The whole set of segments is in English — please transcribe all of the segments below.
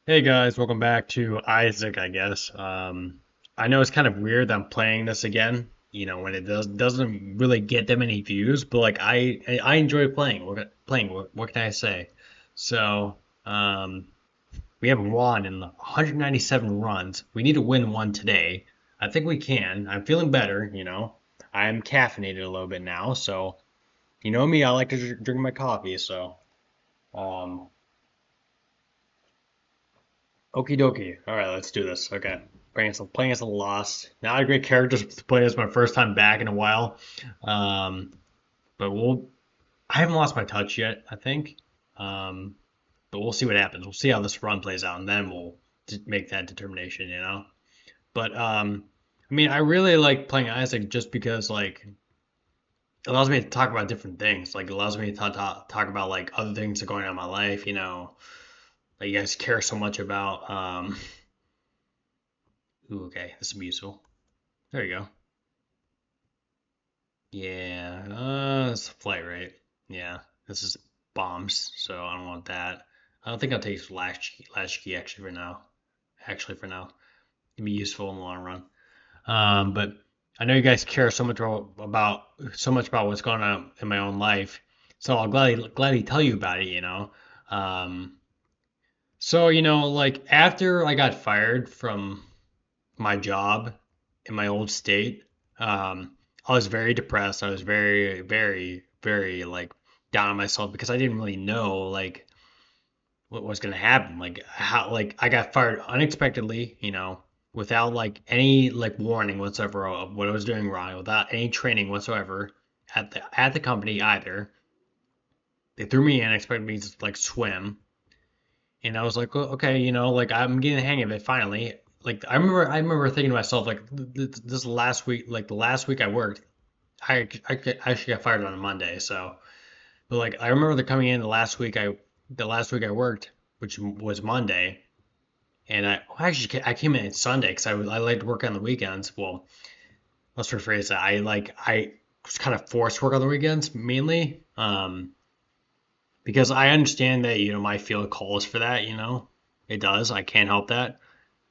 Hey guys, welcome back to Isaac, I guess. I know it's kind of weird that I'm playing this again, when it doesn't really get that many views, but like I enjoy playing. What can I say? So, um, we have won in 197 runs. We need to win one today. I think we can. I'm feeling better. I'm caffeinated a little bit now, so you know me, I like to drink my coffee, so um okie dokie. All right, let's do this. Okay. Playing as a lost. Not a great character to play as my first time back in a while. Um, but I haven't lost my touch yet, I think. Um, but we'll see what happens. We'll see how this run plays out, and then we'll make that determination. But I mean, I really like playing Isaac just because like it allows me to talk about different things. Like it allows me to talk about like other things that are going on in my life. That you guys care so much about. Ooh, okay, this will be useful. There you go. Yeah, it's a flight rate. Yeah, this is bombs, so I don't want that. I don't think I'll take latchkey actually for now. Actually, for now, it'd be useful in the long run. But I know you guys care so much about what's going on in my own life, so I'll gladly tell you about it. Um, so like after I got fired from my job in my old state, I was very depressed. I was very, very, very like down on myself because I didn't really know like what was gonna happen. Like how like I got fired unexpectedly, without like any like warning whatsoever of what I was doing wrong, without any training whatsoever at the company either. They threw me in, expected me to like swim, and I was like, "Oh, okay, like I'm getting the hang of it finally." Like I remember thinking to myself like this last week, like the last week I worked, I actually got fired on a Monday. So, but like I remember the coming in the last week I worked, which was Monday, and I came in Sunday because I like to work on the weekends. Well, let's rephrase that. I was kind of forced to work on the weekends mainly, because I understand that my field calls for that. It does. I can't help that.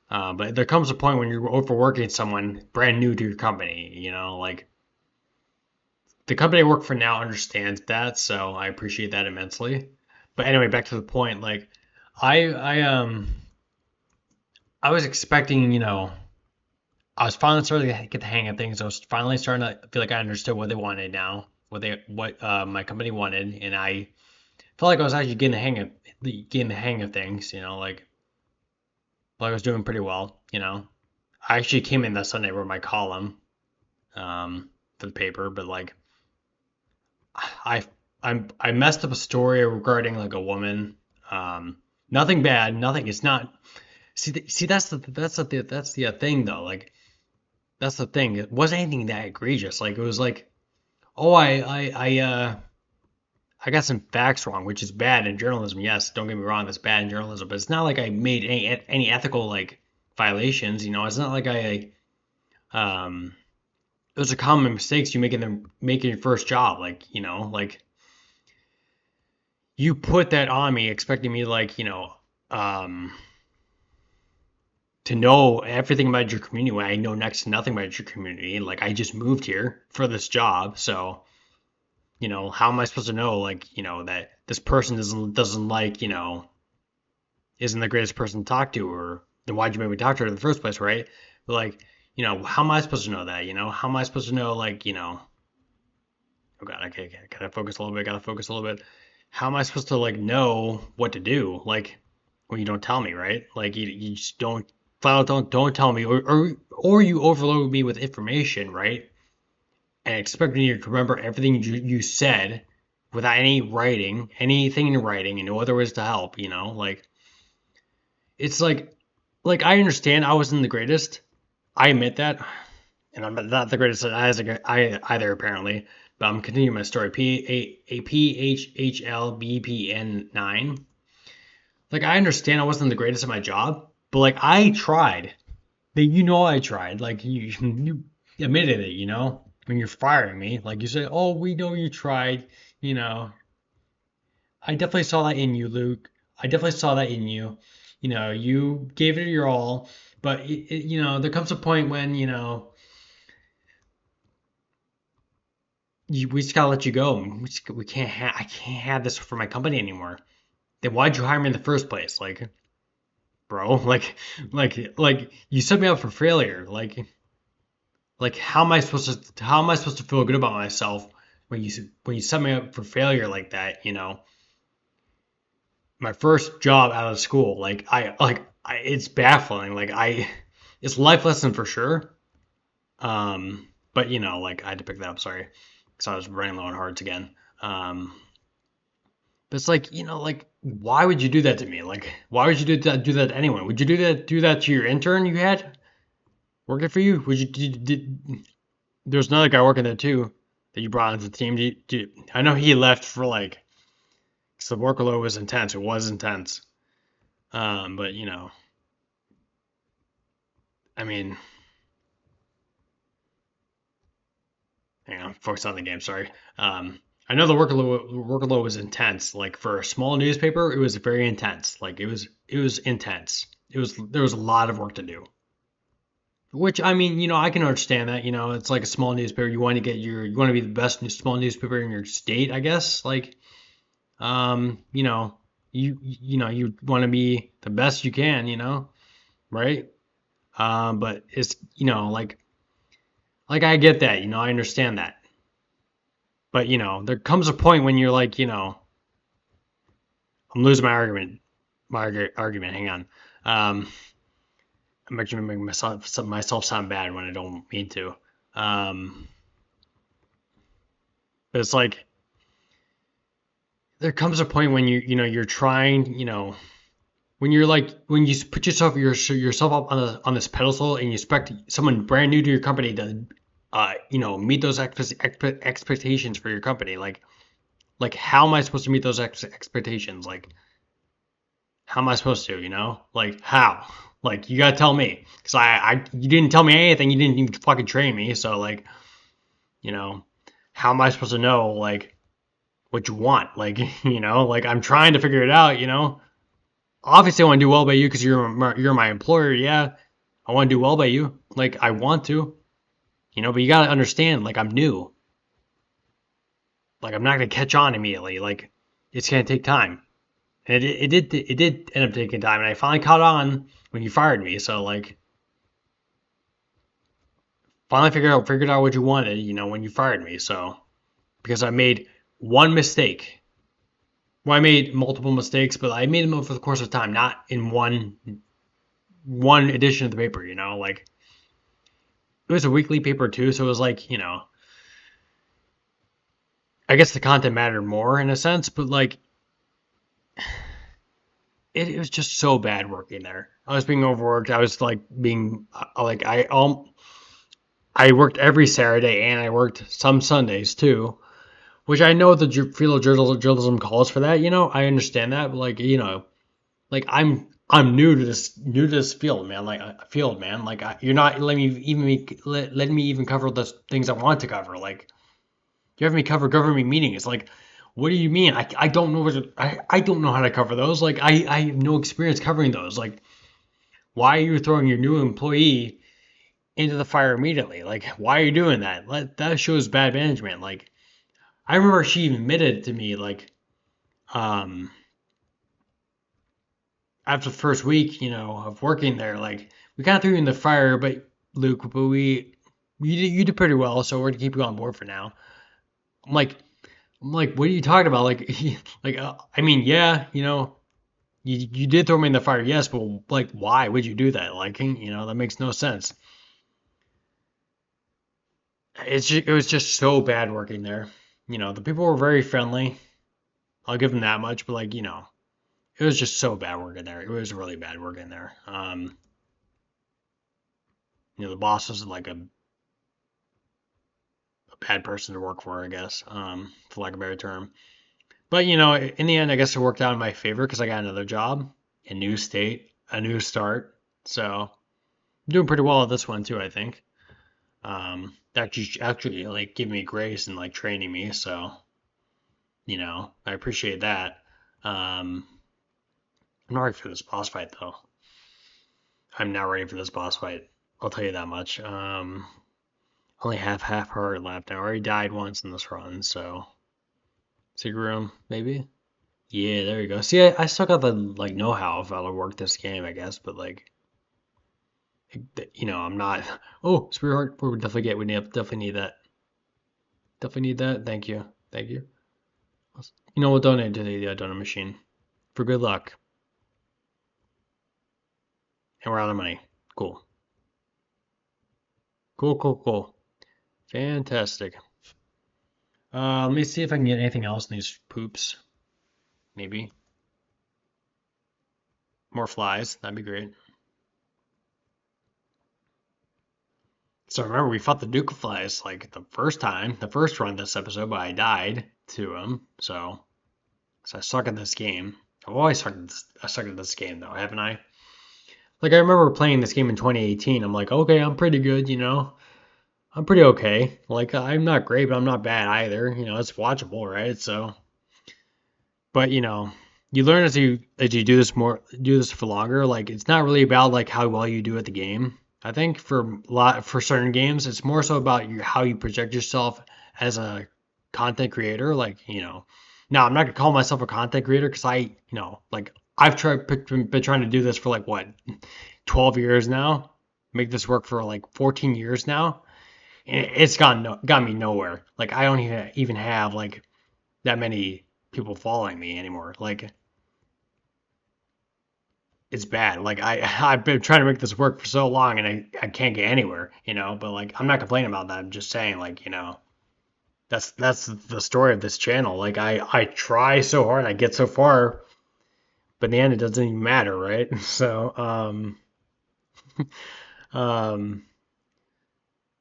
But there comes a point when you're overworking someone brand new to your company. Like the company I work for now understands that, so I appreciate that immensely. But anyway, back to the point. Like, I was expecting, I was finally starting to get the hang of things. I was finally starting to feel like I understood what they wanted now, what my company wanted, and I felt like I was actually getting the hang of things. Like I was doing pretty well. I actually came in that Sunday wrote my column, for the paper, but like I I messed up a story regarding like a woman. Nothing bad. Nothing. It's not. See, that's the thing though. Like that's the thing. It wasn't anything that egregious. Like it was like, oh, I got some facts wrong, which is bad in journalism. Yes, don't get me wrong, that's bad in journalism. But it's not like I made any ethical like violations. It's not like um. Those are common mistakes you make in your first job. Like you put that on me, expecting me like um, to know everything about your community when I know next to nothing about your community. Like I just moved here for this job, so how am I supposed to know like that this person doesn't like isn't the greatest person to talk to, or then why'd you make me talk to her in the first place, right? But like how am I supposed to know that? How am I supposed to know like oh god, okay, gotta focus a little bit, gotta focus a little bit. How am I supposed to like know what to do? Like when you don't tell me, right? Like you just don't flat out don't tell me, or you overload me with information, right? And expect me to remember everything you said without anything in writing, and no other ways to help. Like it's like I understand I wasn't the greatest. I admit that, and I'm not the greatest at either apparently. But I'm continuing my story. PHHLBPN9. Like I understand I wasn't the greatest at my job, but like I tried. I tried. Like you admitted it. When you're firing me, like you say, "Oh, we know you tried." You know, I definitely saw that in you, Luke. I definitely saw that in you. you gave it your all, but there comes a point when we just gotta let you go. We can't I can't have this for my company anymore. Then why'd you hire me in the first place? Like, bro, like you set me up for failure. Like how am I supposed to feel good about myself when you set me up for failure like that? My first job out of school, it's baffling. It's a life lesson for sure. But I had to pick that up. Sorry, because I was running low on hearts again. But it's why would you do that to me? Like, why would you do that to anyone? Would you do that to your intern you had working for you? Would you there's another guy working there too that you brought into the team. I know he left for 'cause the workload was intense. It was intense. But I mean, hang on, focus on the game. Sorry. I know the workload was intense. Like for a small newspaper, it was very intense. It was intense. There was a lot of work to do. Which I mean, I can understand that. It's like a small newspaper. You want to be the best small newspaper in your state, I guess. Um, you know, you want to be the best you can, right? But it's like I get that, I understand that. But there comes a point when you're like, I'm losing my argument. Hang on. I'm actually making myself sound bad when I don't mean to. Um, but it's like there comes a point when you're trying, when you put yourself up on this pedestal and you expect someone brand new to your company to meet those expectations for your company. Like how am I supposed to meet those expectations? Like how am I supposed to, like how? Like you gotta tell me, because you didn't tell me anything. You didn't even fucking train me. So you know how am I supposed to know what you want? Like I'm trying to figure it out. Obviously I want to do well by you because you're my employer. Yeah, I want to do well by you. Like I want to, but you gotta understand. Like I'm new. Like I'm not gonna catch on immediately. Like it's gonna take time. And it did end up taking time, and I finally caught on when you fired me. So finally figured out what you wanted, when you fired me. So because I made one mistake. Well, I made multiple mistakes, but I made them over the course of time, not in one edition of the paper. Like it was a weekly paper too, so it was I guess the content mattered more in a sense, but it was just so bad working there. I was being overworked. I was being like I worked every Saturday and I worked some Sundays too, which I know the field of journalism calls for that. I understand that, but like I'm new to this field, man. You're not letting me even cover the things I want to cover. Like you have me cover government meetings. Like what do you mean? I don't know I don't know how to cover those. Like I have no experience covering those. Like why are you throwing your new employee into the fire immediately? Like why are you doing that? That shows bad management. Like I remember she admitted to me um after the first week, of working there, like we kind of threw you in the fire, but Luke, but you did pretty well, so we're gonna keep you on board for now. I'm like, what are you talking about? I mean, yeah, you did throw me in the fire, yes, but why would you do that? That makes no sense. It was just so bad working there. The people were very friendly. I'll give them that much, but it was just so bad working there. It was really bad working there. The boss was like a bad person to work for, I guess, for lack of a better term. But in the end, I guess it worked out in my favor because I got another job, a new state, a new start. So I'm doing pretty well at this one too, I think. Actually, like giving me grace and like training me. So I appreciate that. Um, I'm not ready for this boss fight though. I'm not ready for this boss fight. I'll tell you that much. Only half heart left. I already died once in this run, so secret room maybe. Yeah, there you go. See, I still got the like know-how of how to work this game, I guess, but like, I'm not. Oh, spirit heart. We would definitely get. We definitely need that. Definitely need that. Thank you. Thank you. We'll donate to the donor machine for good luck, and we're out of money. Cool. Cool. Cool. Cool. Fantastic. Let me see if I can get anything else in these poops. Maybe more flies. That'd be great. So remember, we fought the Duke of Flies like the first time, the first run this episode, but I died to him. So I suck at this game. I've always sucked at this, I suck at this game though, haven't I? Like I remember playing this game in 2018. I'm like, okay, I'm pretty good, I'm pretty okay. Like I'm not great, but I'm not bad either. It's watchable, right? So, but you learn as you do this for longer. Like it's not really about like how well you do at the game. I think for certain games, it's more so about how you project yourself as a content creator. Like now I'm not gonna call myself a content creator because like I've been trying to do this for like what 12 years now, make this work for like 14 years now. It's got me nowhere. Like I don't even have like that many people following me anymore. Like it's bad. Like I've been trying to make this work for so long and I can't get anywhere, but like I'm not complaining about that. I'm just saying like, that's the story of this channel. Like I try so hard, I get so far, but in the end it doesn't even matter, right? So um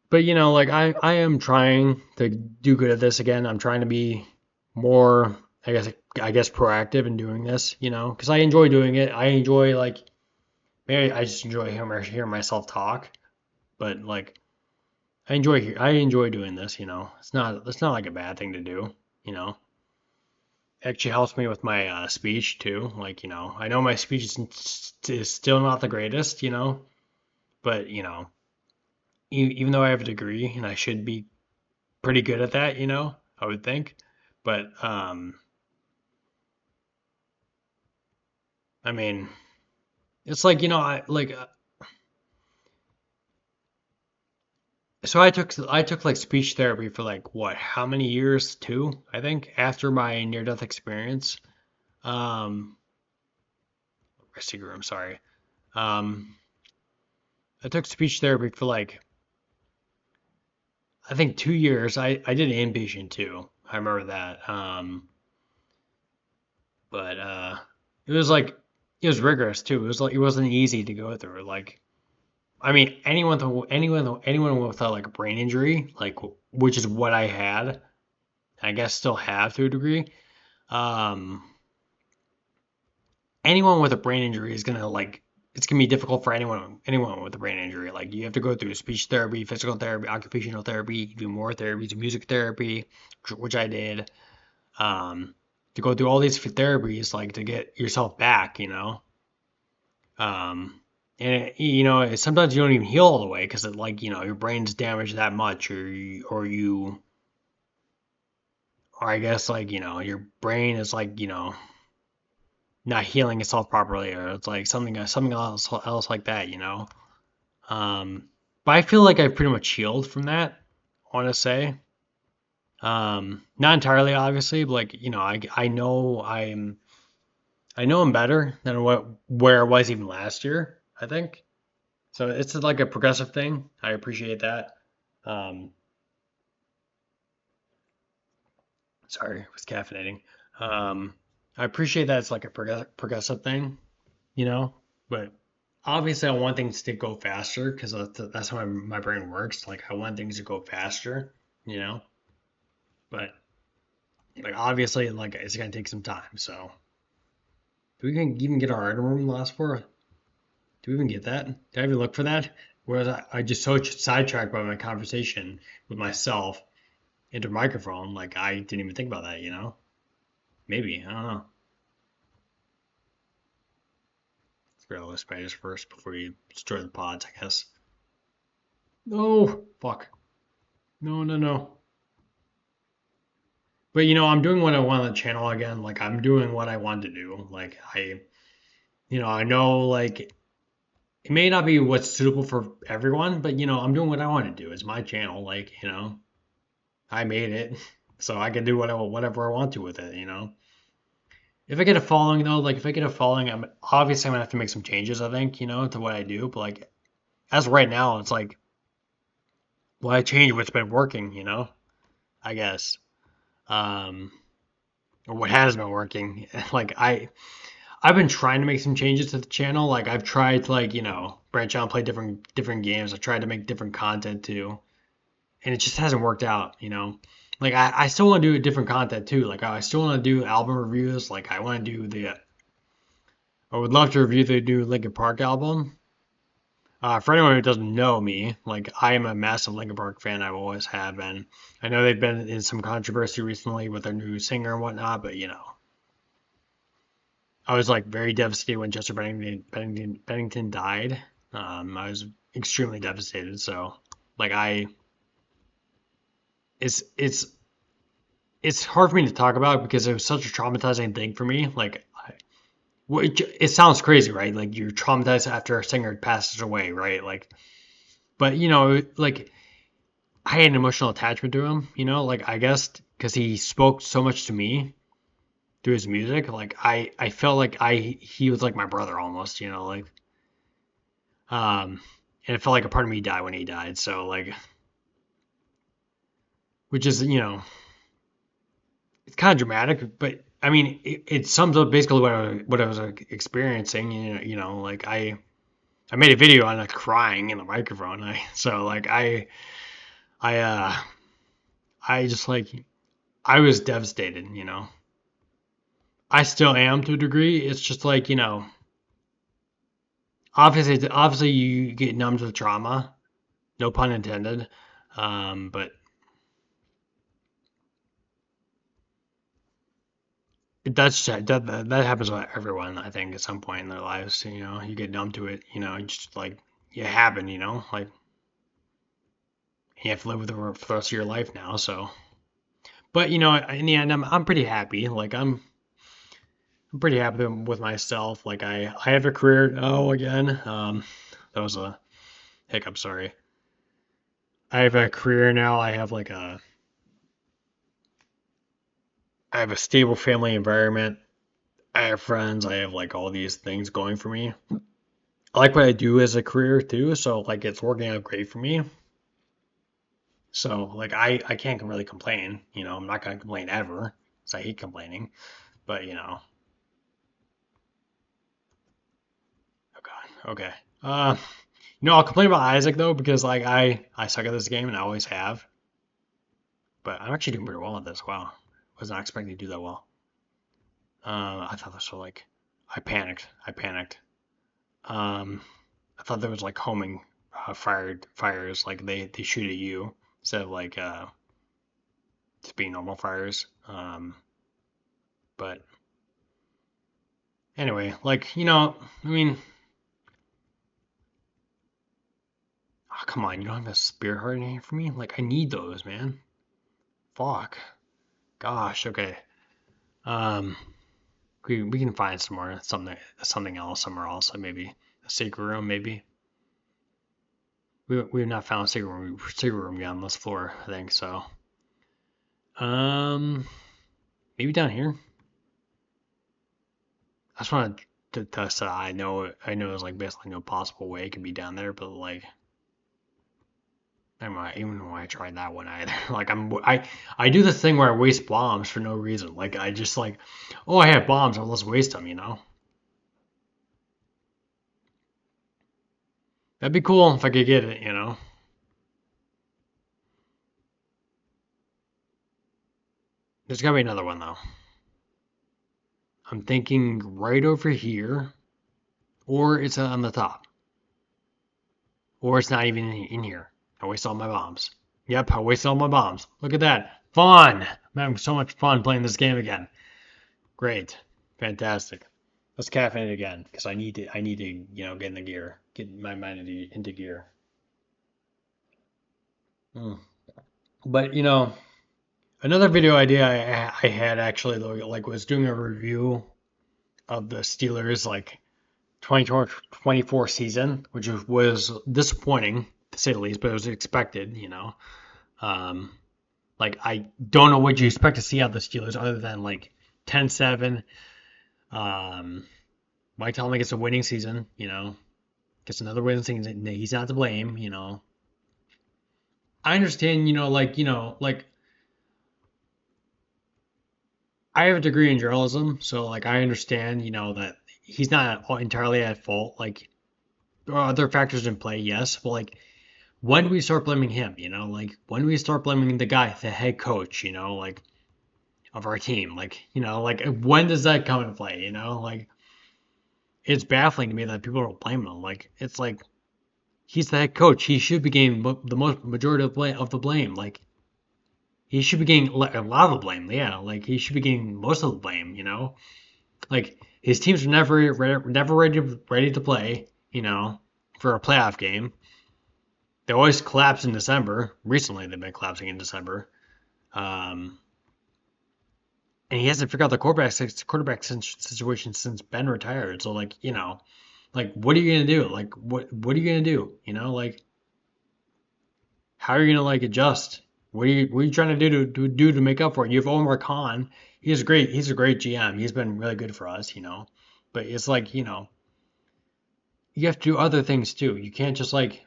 but like I am trying to do good at this again. I'm trying to be more I guess proactive in doing this, because I enjoy doing it. I enjoy like maybe I just enjoy hearing myself talk, but like I enjoy doing this, it's not like a bad thing to do, you know. It actually helps me with my speech too. Like, I know my speech is still not the greatest, but even though I have a degree and I should be pretty good at that, I would think. But I mean, it's like, I like so I took like speech therapy for like what, how many years? Two, I think, after my near death experience. Um, Rescue room, sorry. Um, I took speech therapy for like I think 2 years. I did inpatient too. I remember that. But it was like it was rigorous too. It was like it wasn't easy to go through. Like I mean, anyone with like a brain injury, like which is what I had, I guess still have to a degree. Um, anyone with a brain injury is gonna like it's gonna be difficult for anyone with a brain injury. Like you have to go through speech therapy, physical therapy, occupational therapy, do more therapies, music therapy, which I did. Um, to go through all these therapies, like to get yourself back, Um, and sometimes you don't even heal all the way because like your brain's damaged that much, or I guess like your brain is like not healing itself properly, or it's like something else like that, Um, but I feel like I've pretty much healed from that. I want to say, not entirely, obviously, but like I know I'm better than where I was even last year. I think so. It's like a progressive thing. I appreciate that. Um, sorry, I was caffeinating. Um, I appreciate that it's like a progressive thing, you know. But obviously, I want things to go faster because that's how my brain works. Like I want things to go faster, you know. But like obviously, like it's gonna take some time. So do we even get our item room last for? Do we even get that? Did I even look for that? Whereas I just so sidetracked by my conversation with myself into a microphone, like I didn't even think about that, Maybe, I don't know. clear those spiders first before you destroy the pods, I guess. No, fuck. No, no, no. But I'm doing what I want on the channel again. Like I'm doing what I want to do. Like I know like it may not be what's suitable for everyone, but I'm doing what I want to do. It's my channel. Like I made it, so I can do whatever I want to with it. If I get a following though, like if I get a following, I'm obviously I'm gonna have to make some changes. I think to what I do. But like as of right now, it's like why change what's been working. I guess. Um, or what has been working. Like I've been trying to make some changes to the channel. Like I've tried to like, branch out and play different games. I've tried to make different content too. And it just hasn't worked out. Like I still want to do different content too. Like I still want to do album reviews. Like I want to do I would love to review the new Linkin Park album. For anyone who doesn't know me, like I am a massive Linkin Park fan. I always have been. I know they've been in some controversy recently with their new singer and whatnot, but I was like very devastated when Chester Bennington died. I was extremely devastated. So like it's it's it's hard for me to talk about because it was such a traumatizing thing for me. Like it sounds crazy, right? Like you're traumatized after a singer passes away, right? Like, but like I had an emotional attachment to him. Like I guess because he spoke so much to me through his music. Like I felt like he was like my brother almost. Like and it felt like a part of me died when he died. So like, which is it's kind of dramatic, but I mean it sums up basically what I was like, experiencing. Like I made a video on like crying in the microphone. So like I I just like I was devastated. I still am to a degree. It's just like obviously you get numb to the trauma, no pun intended. But that happens with everyone. I think at some point in their lives, you get numb to it. Just like it happened. Like you have to live with it for the rest of your life now. So, but in the end, I'm pretty happy. Like I'm pretty happy with myself. Like I have a career now again. That was a hiccup. Sorry. I have a career now. I have a stable family environment. I have friends. I have like all these things going for me. I like what I do as a career too. So like it's working out great for me. So like I can't really complain. I'm not gonna complain ever because I hate complaining. But oh god. Okay. I'll complain about Isaac though because like I suck at this game and I always have. But I'm actually doing pretty well at this. Wow. Was not expecting to do that well. I thought this was like I panicked. I panicked. Um, I thought there was like homing fires like they shoot at you instead of like just being normal fires. But anyway, like I mean, oh, come on, you don't have a spirit heart in here for me? Like I need those, man. Fuck. Gosh. Okay. Um, we can find something else somewhere else. Like maybe a secret room, maybe. We've not found a secret room yet on this floor, I think so. Um, maybe down here. I just want to test that. I know there's like basically no possible way it could be down there, but like I might even when I tried that one either. Like I do this thing where I waste bombs for no reason. Like I just like, oh I have bombs, I'll just waste them. That'd be cool if I could get it. There's gotta be another one though. I'm thinking right over here, or it's on the top, or it's not even in here. I waste all my bombs. Yep, I waste all my bombs. Look at that. Fun! I'm having so much fun playing this game again. Great. Fantastic. Let's caffeine it again because I need to, get in the gear, get my mind into gear. Mm. But another video idea I had actually though, like was doing a review of the Steelers like 2024 season, which was disappointing to say the least, but it was expected. Um, like I don't know what you expect to see out of the Steelers other than like 10-7. Mike Tomlin gets a winning season, gets another winning season. He's not to blame. I understand, like I have a degree in journalism, so like I understand, that he's not entirely at fault. Like there are other factors in play, yes, but like when do we start blaming him? Like when do we start blaming the guy, the head coach? Like of our team, like when does that come into play? Like it's baffling to me that people don't blame him. Like it's like he's the head coach. He should be getting the most majority of the blame. Like he should be getting a lot of the blame. Yeah, like he should be getting most of the blame. Like his teams were never ready to play. For a playoff game. They always collapse in December. Recently, they've been collapsing in December. Um, and he hasn't figured out the quarterback situation since Ben retired. So like what are you gonna do? Like what are you gonna do? Like how are you gonna like adjust? What are you trying to do to make up for it? You have Omar Khan. He's a great GM. He's been really good for us. But it's like, you have to do other things too. You can't just like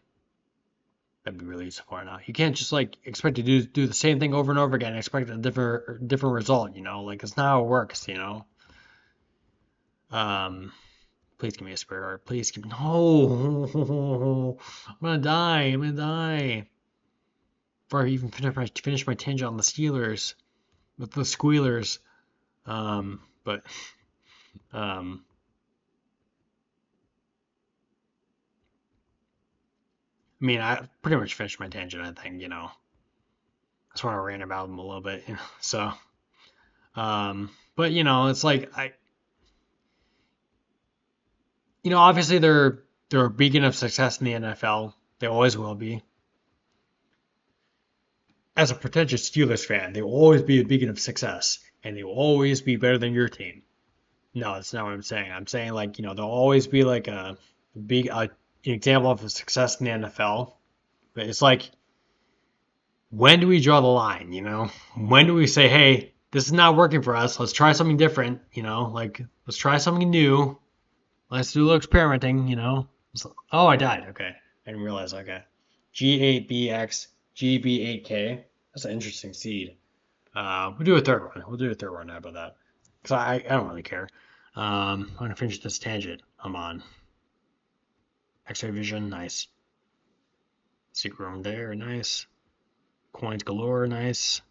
that'd be really far now. You can't just like expect to do the same thing over and over again and expect a different result. Like it's not how it works. Um, please give me a spare heart. Please give no. I'm gonna die. I'm gonna die. Before I even finish my tangent on the Steelers with the Squealers. But um, I mean, I pretty much finished my tangent. I think. I just want to rant about them a little bit. So, but it's like obviously they're a beacon of success in the NFL. They always will be. As a pretentious Steelers fan, they will always be a beacon of success, and they will always be better than your team. No, that's not what I'm saying. I'm saying like they'll always be like a big an example of a success in the NFL. But it's like when do we draw the line? When do we say, hey, this is not working for us. Let's try something different. Like let's try something new. Let's do a little experimenting. Oh, I died. Okay. I didn't realize. Okay. G8BX, GB8K. That's an interesting seed. We'll do a third one. We'll do a third one. How about that? Because I don't really care. I'm going to finish this tangent I'm on. X-ray vision, nice. Secret room there, nice. Coins galore, nice.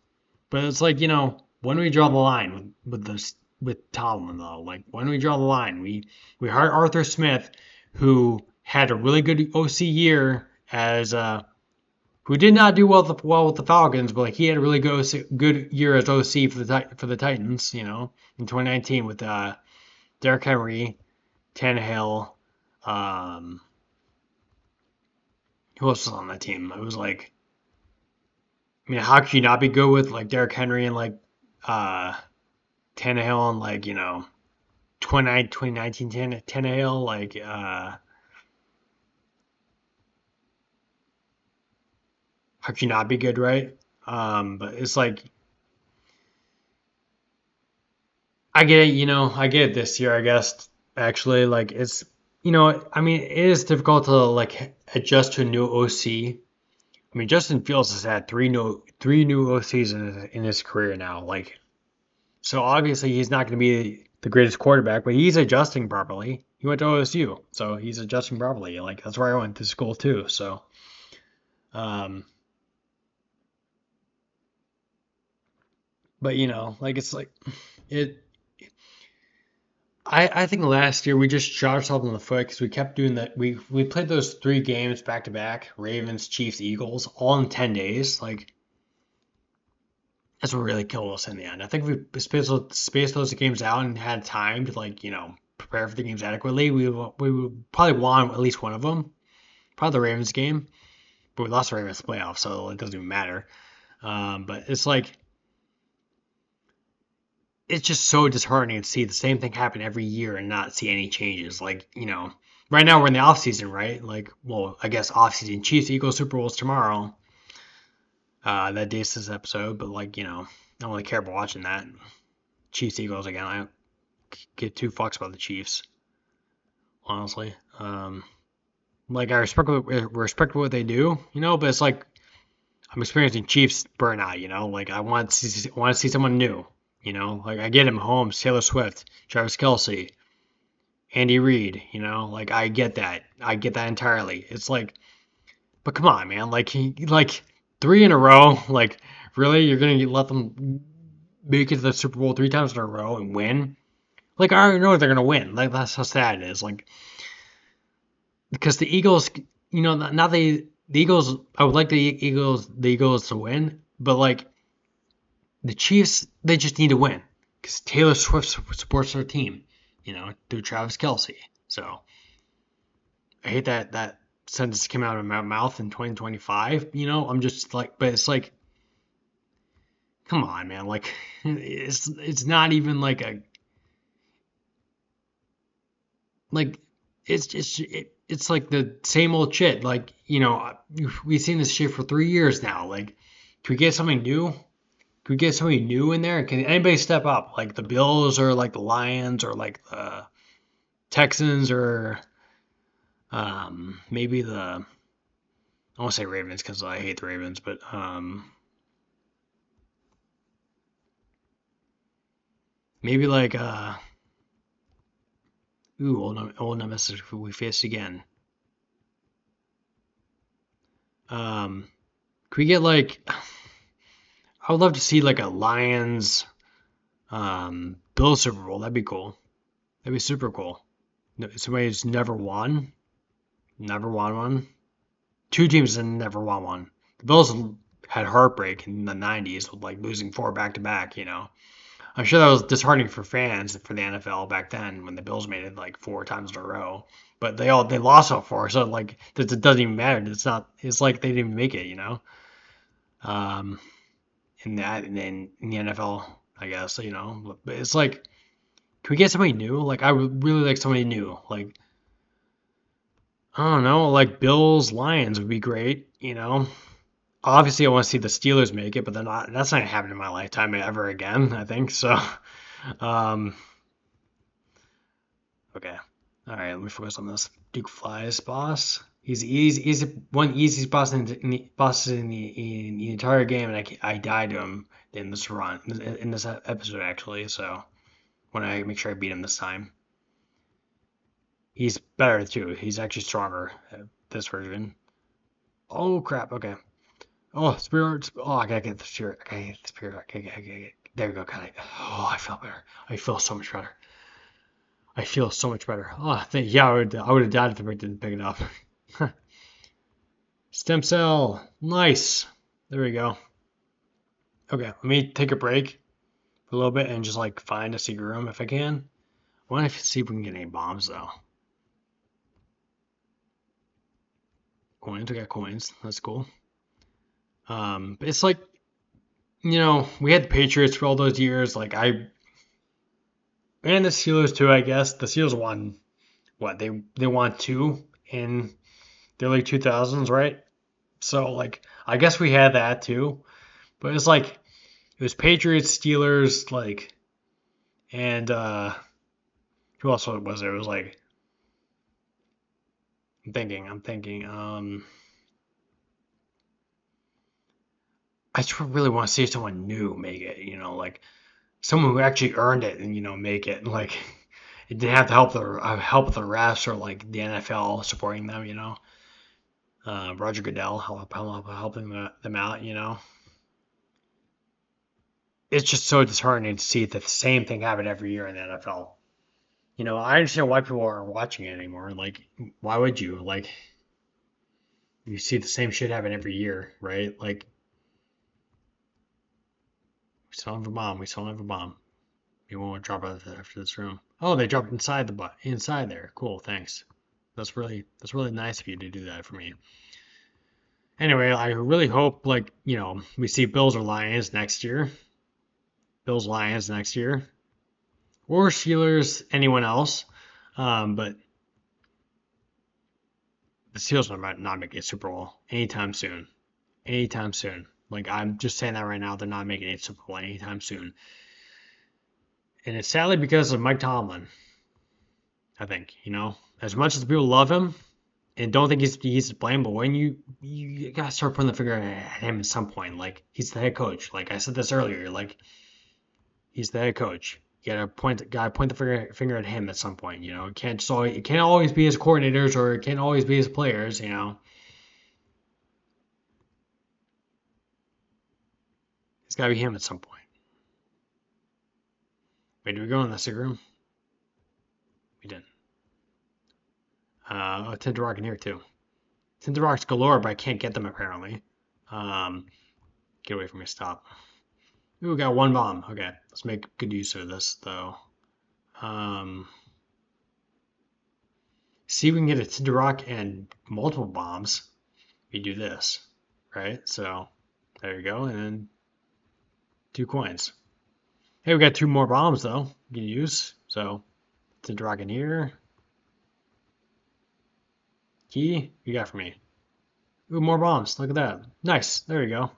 But it's like, when do we draw the line with this with Tomlin though? Like when do we draw the line? We hired Arthur Smith, who had a really good OC year as who did not do well with the Falcons, but like he had a really good year as OC for the Titans, in 2019 with Derrick Henry, Tannehill, um, who else was on that team? It was like, I mean, how could you not be good with like Derrick Henry and like uh, Tannehill and like 2019 Tannehill like how could you not be good, right? But it's like I get it, I get it this year, I guess. Actually, like I mean, it is difficult to like adjust to a new OC. I mean, Justin Fields has had three new OCs in his career now. Like, so obviously he's not going to be the greatest quarterback, but he's adjusting properly. He went to OSU, so he's adjusting properly. Like that's where I went to school too. So, um, but like it's like it. I think last year we just shot ourselves in the foot because we kept doing that. We played those 3 games back to back: Ravens, Chiefs, Eagles, all in 10 days. Like that's what really killed us in the end. I think if we spaced those games out and had time to like prepare for the games adequately, we would probably won at least one of them. Probably the Ravens game, but we lost the Ravens playoff, so it doesn't even matter. But it's like it's just so disheartening to see the same thing happen every year and not see any changes. Like, right now we're in the off season, right? Like, well, I guess off season. Chiefs Eagles Super Bowl's tomorrow. That dates this episode, but like, I don't really care about watching that. Chiefs Eagles again. I don't give two fucks about the Chiefs, honestly. Like I respect what they do, but it's like I'm experiencing Chiefs burnout, Like I want to see someone new, Like I get him home, Taylor Swift, Travis Kelce, Andy Reid, Like I get that entirely. It's like, but come on, man, like three in a row, like really, you're gonna let them make it to the Super Bowl three times in a row and win? Like I already know they're gonna win. Like that's how sad it is. Like because the Eagles, not the Eagles. I would like the Eagles to win, but like the Chiefs, they just need to win because Taylor Swift supports their team, through Travis Kelce. So I hate that sentence came out of my mouth in 2025. I'm just like, but it's like, come on, man. Like, it's not even like a like it's like the same old shit. Like, we've seen this shit for 3 years now. Like, can we get something new? Can we get somebody new in there? Can anybody step up? Like the Bills or like the Lions or like the Texans or maybe I won't say Ravens because I hate the Ravens, but maybe like old nemesis who we face again. Can we get like I would love to see like a Lions Bills Super Bowl. That'd be cool. That'd be super cool. Somebody who's never won one. Two teams that never won one. The Bills had heartbreak in the '90s with like losing four back to back. I'm sure that was disheartening for fans for the NFL back then when the Bills made it like four times in a row. But they lost all four, so like it doesn't even matter. It's not. It's like they didn't even make it. Um, in the NFL, I guess. But it's like, can we get somebody new? Like I would really like somebody new. Like I don't know, like Bills Lions would be great. Obviously I want to see the Steelers make it, but that's not happening in my lifetime ever again, I think. So, um, okay. All right, let me focus on this. Duke Flies boss. He's one of the easiest bosses in the entire game, and I died to him in this run, in this episode actually. So when I make sure I beat him this time, he's better too. He's actually stronger this version. Oh crap! Okay. Oh, spirit. Oh, I gotta get the spirit. I gotta get the spirit. There we go. Kind of. Oh, I feel better. I feel so much better. I feel so much better. Oh, yeah, I would have died if I didn't pick it up. Stem cell. Nice. There we go. Okay, let me take a break for a little bit and just like find a secret room if I can. I want to see if we can get any bombs though. Coins. We got coins. That's cool. But it's like, we had the Patriots for all those years. Like and the Steelers too, I guess. The Steelers won what? They won two in the early 2000s, right? So like I guess we had that too. But it's like it was Patriots, Steelers, like and who else was there? It was like I'm thinking. I just really want to see someone new make it, like someone who actually earned it and make it. Like it didn't have to help the refs or like the NFL supporting them. Roger Goodell helping them out. It's just so disheartening to see the same thing happen every year in the NFL. I understand why people aren't watching it anymore. Like, why would you? Like, you see the same shit happen every year, right? Like, we still have a bomb. We still have a bomb. You won't drop out after this room. Oh, they dropped inside inside there. Cool, thanks. That's really nice of you to do that for me. Anyway, I really hope like, we see Bills or Lions next year. Bills Lions next year. Or Steelers, anyone else. But the Steelers are not making a Super Bowl anytime soon. Anytime soon. Like I'm just saying that right now, they're not making a Super Bowl anytime soon. And it's sadly because of Mike Tomlin, I think, As much as people love him and don't think he's to blame, but when you gotta start putting the finger at him at some point. Like he's the head coach. Like I said this earlier, like he's the head coach. You gotta point the finger at him at some point. It can't always be his coordinators or it can't always be his players. It's gotta be him at some point. Wait, did we go in the secret room? We didn't. Tinted rock in here too. Tinted rocks galore, but I can't get them apparently. Get away from me, stop. Ooh, we got one bomb. Okay, let's make good use of this though. See if we can get a tinted rock and multiple bombs. We do this, right? So there you go, and then 2 coins. Hey, we got 2 more bombs though. We can use. So tinted rock in here. Key, you got for me. Ooh, more bombs. Look at that. Nice. There you go.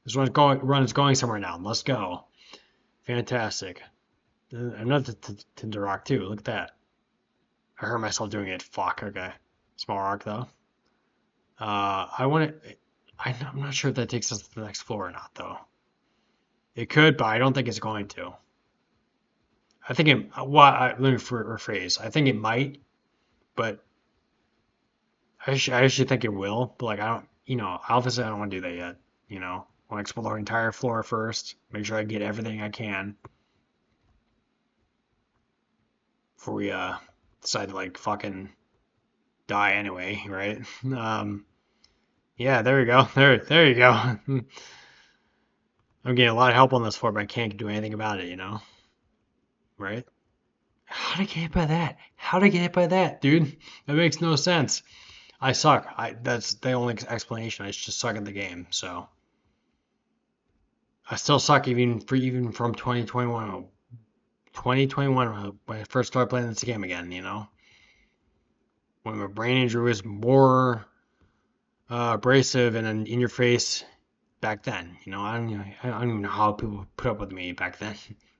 This run's going somewhere now. Let's go. Fantastic. Another Tinder rock too. Look at that. I heard myself doing it. Fuck. Okay. Small rock though. I want to. I'm not sure if that takes us to the next floor or not though. It could, but I don't think it's going to. I think it. Let me rephrase. I think it might, but I actually think it will. But like I don't. Obviously I don't want to do that yet. I want to explore the entire floor first. Make sure I get everything I can before we decide to like fucking die anyway, right? Yeah, there we go. There you go. I'm getting a lot of help on this floor, but I can't do anything about it, right? How did I get hit by that? How did I get hit by that, dude? That makes no sense. I suck. That's the only explanation. I just suck at the game. So I still suck even from 2021. 2021 when I first started playing this game again. When my brain injury was more abrasive and in your face back then. I don't even know how people put up with me back then.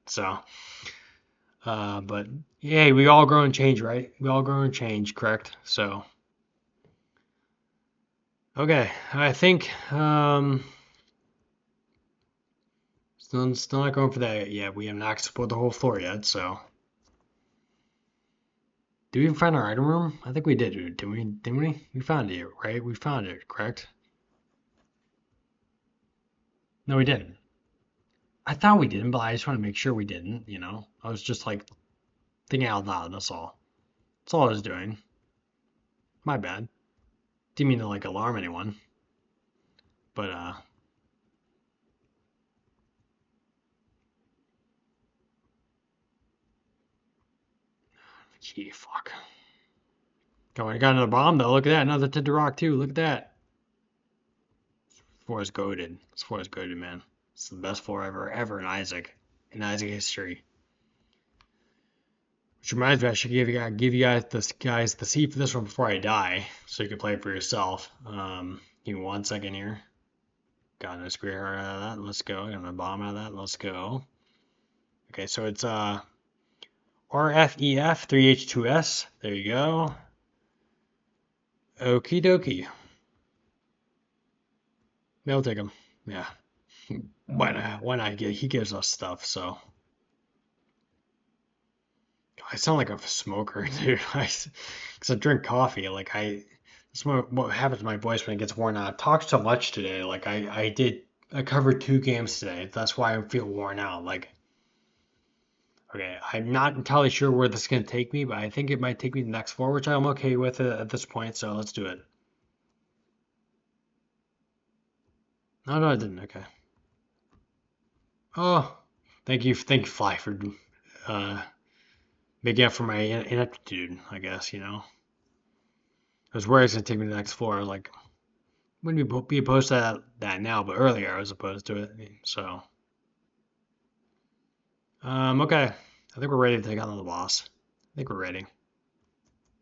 So, but yeah, we all grow and change, right? We all grow and change, correct? So, okay, I think still not going for that yet. We have not explored the whole floor yet, so. Did we even find our item room? I think we did, didn't we? Didn't we? We found it, right? We found it, correct? No, we didn't. I thought we didn't, but I just want to make sure we didn't, I was just like thinking out loud, that's all. That's all I was doing. My bad. Didn't mean to like alarm anyone. But gee, fuck. Oh, I got another bomb though. Look at that, another tinted rock too. Look at that. This floor is goated. This floor is goated, man. It's the best floor ever in Isaac history. Which reminds me, I should give you guys the seed for this one before I die, so you can play it for yourself. Give me 1 second here. Got no screw out of that. Let's go. Got my bomb out of that. Let's go. Okay, so it's RFEF 3H2S. There you go. Okie dokie. They'll take him. Yeah. Why not? Why not? He gives us stuff, so. I sound like a smoker, dude. Because I drink coffee. Like, that's what happens to my voice when it gets worn out. I talked so much today. Like, I covered 2 games today. That's why I feel worn out. Like, okay, I'm not entirely sure where this is going to take me, but I think it might take me to the next floor, which I'm okay with at this point, so let's do it. No, I didn't. Okay. Oh, thank you, Fly, for Making up for my ineptitude, I guess, you know. I was worried it's going to take me to the next floor. I was like, wouldn't be opposed to that now, but earlier I was opposed to it. So, okay. I think we're ready to take on the boss. I think we're ready.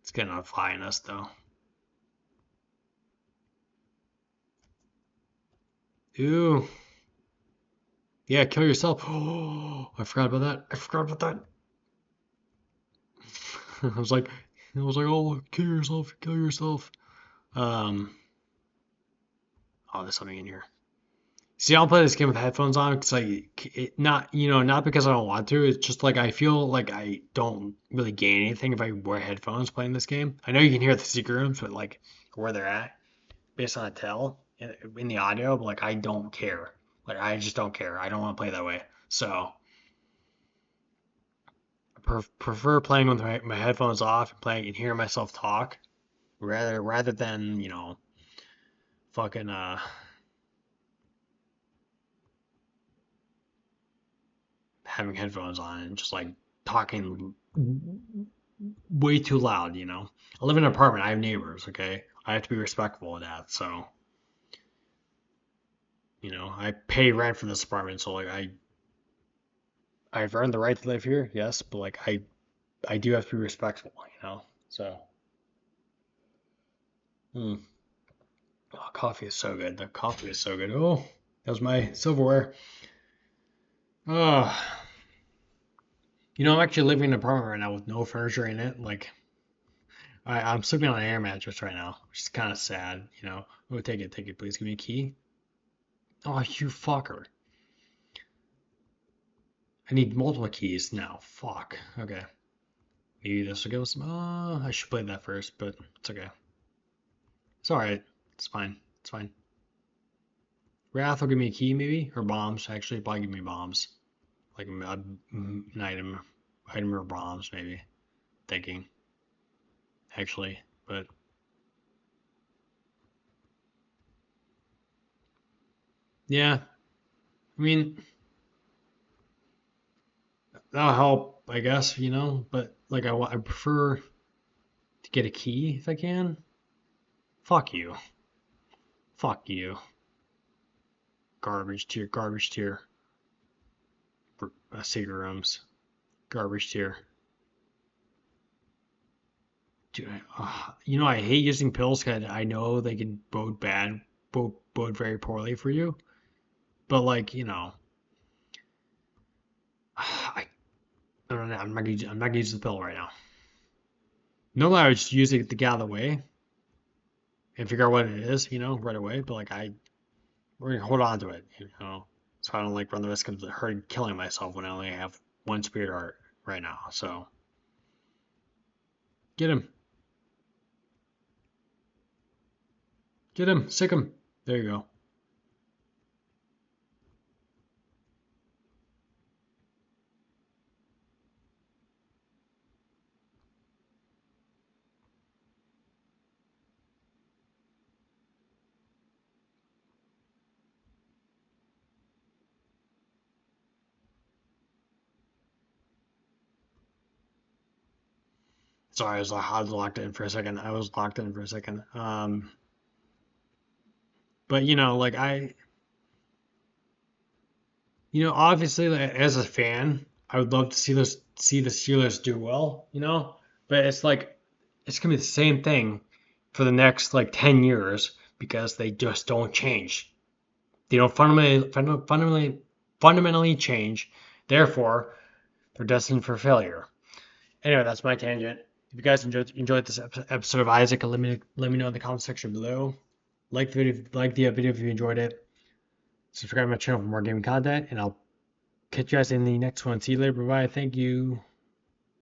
It's getting on flying us, though. Ooh. Yeah, kill yourself. Oh, I forgot about that. I forgot about that. I was like, oh, kill yourself, kill yourself. Um, oh, there's something in here. See, I'll play this game with headphones on because not, not because I don't want to. It's just like I feel like I don't really gain anything if I wear headphones playing this game. I know you can hear the secret rooms, but like where they're at, based on a tell in the audio, but like I don't care. Like I just don't care. I don't want to play that way. So I prefer playing with my headphones off and playing and hearing myself talk rather than fucking having headphones on and just like talking way too loud, you know. I live in an apartment, I have neighbors, okay? I have to be respectful of that. So, I pay rent for this apartment, so like I've earned the right to live here, yes, but like I do have to be respectful, you know. So, mm. Oh, coffee is so good. The coffee is so good. Oh, that was my silverware. Oh, I'm actually living in an apartment right now with no furniture in it. Like, I'm sleeping on an air mattress right now, which is kind of sad, you know. Oh, take it, please. Give me a key. Oh, you fucker. I need multiple keys now. Fuck. Okay. Maybe this will give us some. I should play that first, but it's okay. It's alright. It's fine. It's fine. Wrath will give me a key, maybe? Or bombs, actually. Probably give me bombs. Like an item or bombs, maybe. Thinking. Actually. But, yeah. I mean, that'll help, I guess, But, like, I prefer to get a key if I can. Fuck you. Fuck you. Garbage tier. Secret rooms. Garbage tier. Dude, I hate using pills because I know they can bode very poorly for you. But like, I, I don't know. I'm not gonna use the pill right now. Normally, I would just use it to get out of the way and figure out what it is, right away. But like, we're gonna hold on to it. So I don't like run the risk of killing myself when I only have one spirit art right now. So get him, sick him. There you go. Sorry, I was locked in for a second. I was locked in for a second. But like obviously like, as a fan, I would love to see the Steelers do well. But it's like it's gonna be the same thing for the next like 10 years because they just don't change. They don't fundamentally change. Therefore, they're destined for failure. Anyway, that's my tangent. If you guys enjoyed this episode of Isaac, let me know in the comment section below. Like the video if you enjoyed it. Subscribe to my channel for more gaming content, and I'll catch you guys in the next one. See you later. Bye bye. Thank you.